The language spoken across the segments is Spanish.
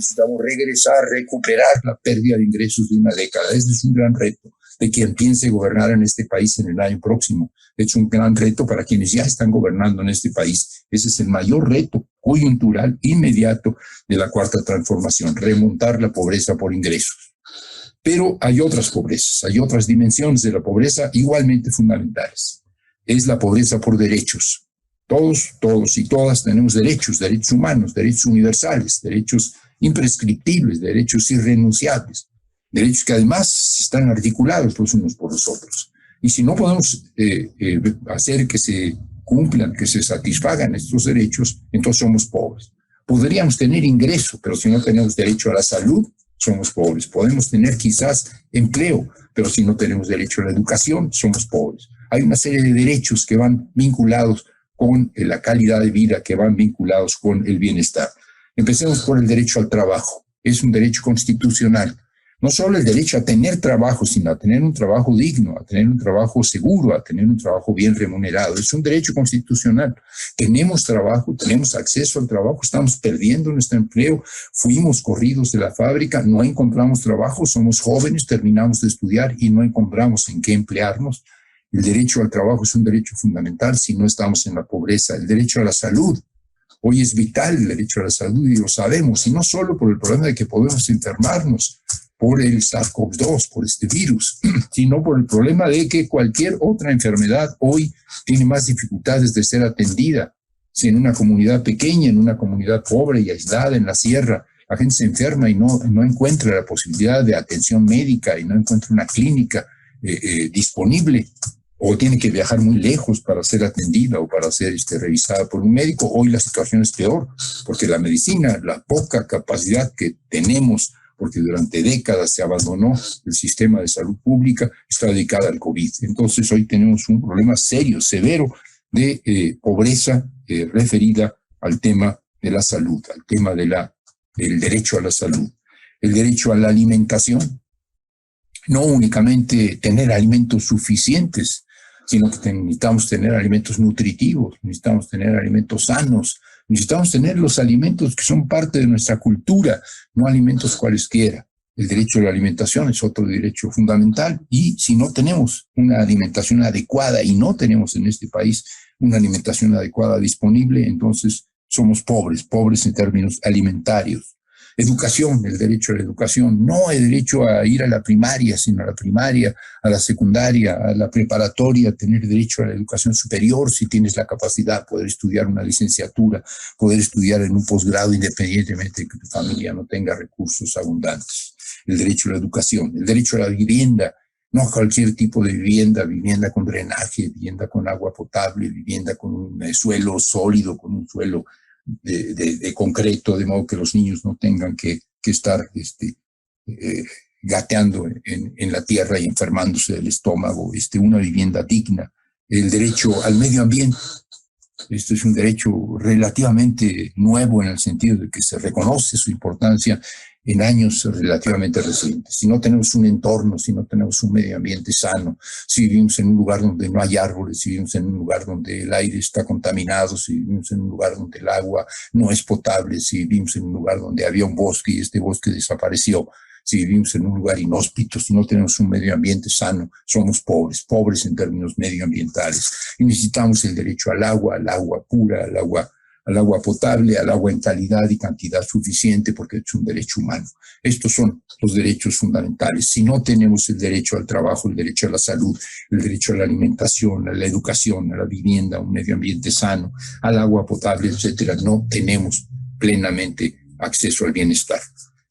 Necesitamos regresar, recuperar la pérdida de ingresos de una década. Este es un gran reto de quien piense gobernar en este país en el año próximo. Es un gran reto para quienes ya están gobernando en este país. Ese es el mayor reto coyuntural inmediato de la cuarta transformación, remontar la pobreza por ingresos. Pero hay otras pobrezas, hay otras dimensiones de la pobreza igualmente fundamentales. Es la pobreza por derechos. Todos y todas tenemos derechos, derechos humanos, derechos universales, derechos imprescriptibles, derechos irrenunciables, derechos que además están articulados los unos por los otros. Y si no podemos hacer que se cumplan, que se satisfagan estos derechos, entonces somos pobres. Podríamos tener ingreso, pero si no tenemos derecho a la salud, somos pobres. Podemos tener quizás empleo, pero si no tenemos derecho a la educación, somos pobres. Hay una serie de derechos que van vinculados con la calidad de vida, que van vinculados con el bienestar. Empecemos por el derecho al trabajo. Es un derecho constitucional. No solo el derecho a tener trabajo, sino a tener un trabajo digno, a tener un trabajo seguro, a tener un trabajo bien remunerado. Es un derecho constitucional. Tenemos trabajo, tenemos acceso al trabajo, estamos perdiendo nuestro empleo, fuimos corridos de la fábrica, no encontramos trabajo, somos jóvenes, terminamos de estudiar y no encontramos en qué emplearnos. El derecho al trabajo es un derecho fundamental si no estamos en la pobreza. El derecho a la salud. Hoy es vital el derecho a la salud y lo sabemos, y no solo por el problema de que podemos enfermarnos por el SARS-CoV-2, por este virus, sino por el problema de que cualquier otra enfermedad hoy tiene más dificultades de ser atendida. Si en una comunidad pequeña, en una comunidad pobre y aislada en la sierra, la gente se enferma y no encuentra la posibilidad de atención médica y no encuentra una clínica disponible, o tiene que viajar muy lejos para ser atendida o para ser revisada por un médico. Hoy la situación es peor, porque la medicina, la poca capacidad que tenemos, porque durante décadas se abandonó el sistema de salud pública, está dedicada al COVID. Entonces hoy tenemos un problema serio, severo, de pobreza referida al tema de la salud, al tema del derecho a la salud. El derecho a la alimentación. No únicamente tener alimentos suficientes, sino que necesitamos tener alimentos nutritivos, necesitamos tener alimentos sanos, necesitamos tener los alimentos que son parte de nuestra cultura, no alimentos cualesquiera. El derecho a la alimentación es otro derecho fundamental, y si no tenemos una alimentación adecuada, y no tenemos en este país una alimentación adecuada disponible, entonces somos pobres en términos alimentarios. Educación, el derecho a la educación, no el derecho a ir a la primaria, sino a la primaria, a la secundaria, a la preparatoria, tener derecho a la educación superior si tienes la capacidad, poder estudiar una licenciatura, poder estudiar en un posgrado independientemente de que tu familia no tenga recursos abundantes. El derecho a la educación, el derecho a la vivienda, no cualquier tipo de vivienda, vivienda con drenaje, vivienda con agua potable, vivienda con un suelo sólido, con un suelo de concreto, de modo que los niños no tengan que estar gateando en la tierra y enfermándose del estómago, una vivienda digna. El derecho al medio ambiente. Esto es un derecho relativamente nuevo en el sentido de que se reconoce su importancia en años relativamente recientes. Si no tenemos un entorno, si no tenemos un medio ambiente sano, si vivimos en un lugar donde no hay árboles, si vivimos en un lugar donde el aire está contaminado, si vivimos en un lugar donde el agua no es potable, si vivimos en un lugar donde había un bosque y este bosque desapareció, si vivimos en un lugar inhóspito, si no tenemos un medio ambiente sano, somos pobres en términos medioambientales. Y necesitamos el derecho al agua pura, al agua potable, al agua en calidad y cantidad suficiente, porque es un derecho humano. Estos son los derechos fundamentales. Si no tenemos el derecho al trabajo, el derecho a la salud, el derecho a la alimentación, a la educación, a la vivienda, a un medio ambiente sano, al agua potable, etcétera, no tenemos plenamente acceso al bienestar.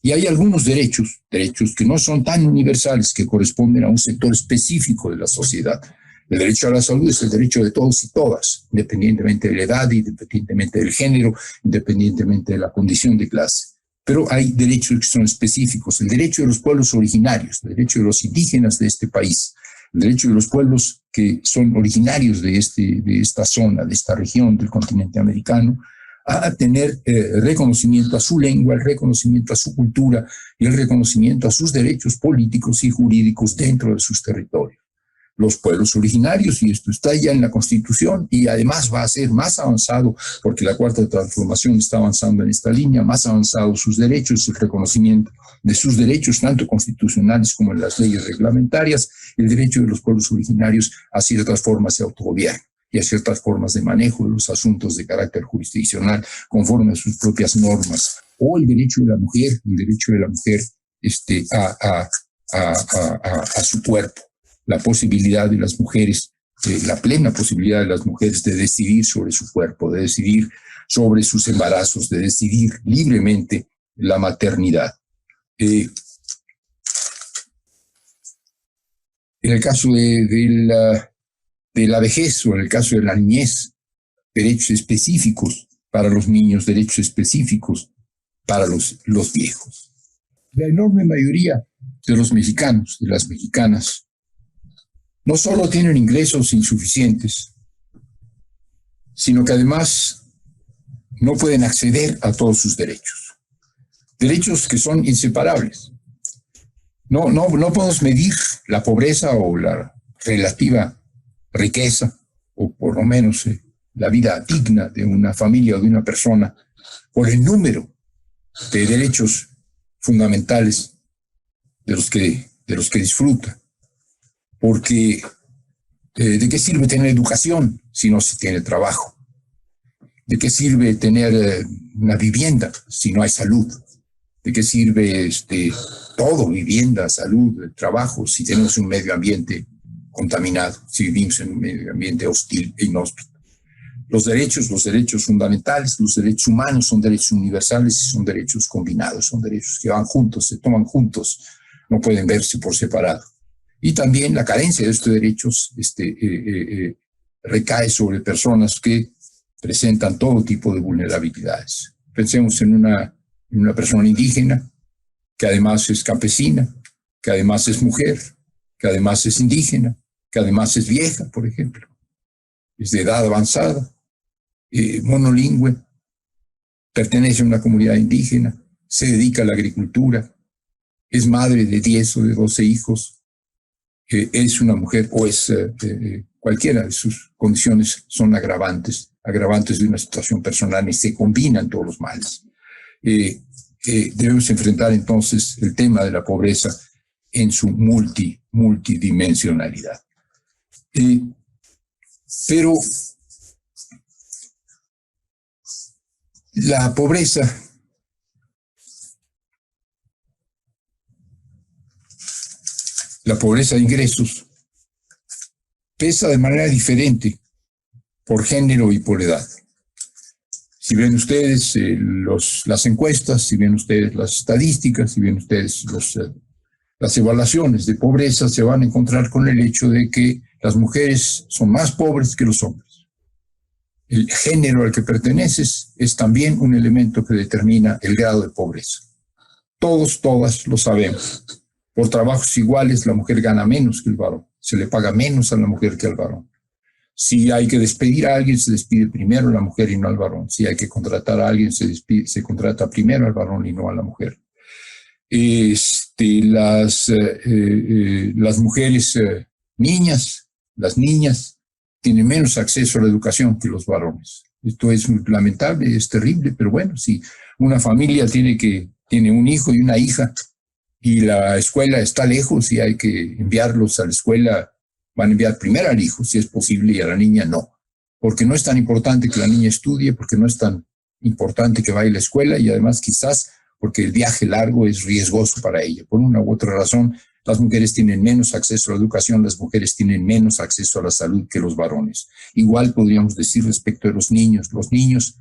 Y hay algunos derechos que no son tan universales, que corresponden a un sector específico de la sociedad. El derecho a la salud es el derecho de todos y todas, independientemente de la edad, independientemente del género, independientemente de la condición de clase. Pero hay derechos que son específicos. El derecho de los pueblos originarios, el derecho de los indígenas de este país, el derecho de los pueblos que son originarios de esta zona, de esta región del continente americano, a tener reconocimiento a su lengua, el reconocimiento a su cultura y el reconocimiento a sus derechos políticos y jurídicos dentro de sus territorios. los pueblos originarios, y esto está ya en la Constitución, y además va a ser más avanzado, porque la Cuarta Transformación está avanzando en esta línea, más avanzado sus derechos, el reconocimiento de sus derechos, tanto constitucionales como en las leyes reglamentarias, el derecho de los pueblos originarios a ciertas formas de autogobierno y a ciertas formas de manejo de los asuntos de carácter jurisdiccional conforme a sus propias normas, o el derecho de la mujer, a su cuerpo, la posibilidad de las mujeres, la plena posibilidad de las mujeres de decidir sobre su cuerpo, de decidir sobre sus embarazos, de decidir libremente la maternidad. En el caso de la vejez o en el caso de la niñez, derechos específicos para los niños, derechos específicos para los viejos. La enorme mayoría de los mexicanos, de las mexicanas, no solo tienen ingresos insuficientes, sino que además no pueden acceder a todos sus derechos. Derechos que son inseparables. No podemos medir la pobreza o la relativa riqueza, o por lo menos la vida digna de una familia o de una persona, por el número de derechos fundamentales de los que disfruta. Porque ¿de qué sirve tener educación si no se tiene trabajo? ¿De qué sirve tener una vivienda si no hay salud? ¿De qué sirve todo, vivienda, salud, trabajo, si tenemos un medio ambiente contaminado, si vivimos en un medio ambiente hostil e inhóspito? Los derechos fundamentales, los derechos humanos son derechos universales y son derechos combinados, son derechos que van juntos, se toman juntos, no pueden verse por separado. Y también la carencia de estos derechos recae sobre personas que presentan todo tipo de vulnerabilidades. Pensemos en una persona indígena, que además es campesina, que además es mujer, que además es indígena, que además es vieja, por ejemplo, es de edad avanzada, monolingüe, pertenece a una comunidad indígena, se dedica a la agricultura, es madre de 10 o de 12 hijos, es una mujer o es cualquiera de sus condiciones son agravantes de una situación personal y se combinan todos los males. Debemos enfrentar entonces el tema de la pobreza en su multidimensionalidad. Pero la pobreza de ingresos pesa de manera diferente por género y por edad. Si ven ustedes las encuestas, si ven ustedes las estadísticas, si ven ustedes las evaluaciones de pobreza, se van a encontrar con el hecho de que las mujeres son más pobres que los hombres. El género al que perteneces es también un elemento que determina el grado de pobreza. Todas lo sabemos. Por trabajos iguales, la mujer gana menos que el varón. Se le paga menos a la mujer que al varón. Si hay que despedir a alguien, se despide primero a la mujer y no al varón. Si hay que contratar a alguien, se contrata primero al varón y no a la mujer. Las mujeres niñas, las niñas, tienen menos acceso a la educación que los varones. Esto es muy lamentable, es terrible, pero bueno, si una familia tiene un hijo y una hija, y la escuela está lejos y hay que enviarlos a la escuela, van a enviar primero al hijo, si es posible, y a la niña no. Porque no es tan importante que la niña estudie, porque no es tan importante que vaya a la escuela, y además quizás porque el viaje largo es riesgoso para ella. Por una u otra razón, las mujeres tienen menos acceso a la educación, las mujeres tienen menos acceso a la salud que los varones. Igual podríamos decir respecto de los niños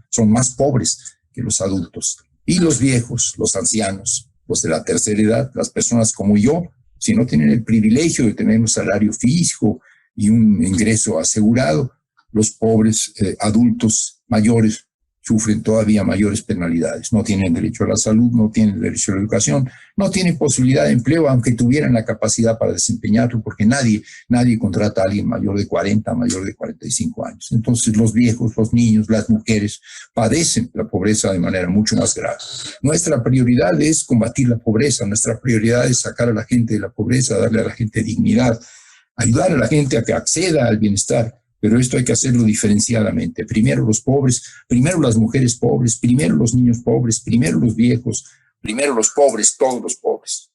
son más pobres que los adultos. Y los viejos, los ancianos, los de la tercera edad, las personas como yo, si no tienen el privilegio de tener un salario fijo y un ingreso asegurado, los pobres adultos mayores sufren todavía mayores penalidades. No tienen derecho a la salud, no tienen derecho a la educación, no tienen posibilidad de empleo, aunque tuvieran la capacidad para desempeñarlo, porque nadie contrata a alguien mayor de 40, mayor de 45 años. Entonces los viejos, los niños, las mujeres padecen la pobreza de manera mucho más grave. Nuestra prioridad es combatir la pobreza, nuestra prioridad es sacar a la gente de la pobreza, darle a la gente dignidad, ayudar a la gente a que acceda al bienestar, pero esto hay que hacerlo diferenciadamente. Primero los pobres, primero las mujeres pobres, primero los niños pobres, primero los viejos, primero los pobres, todos los pobres.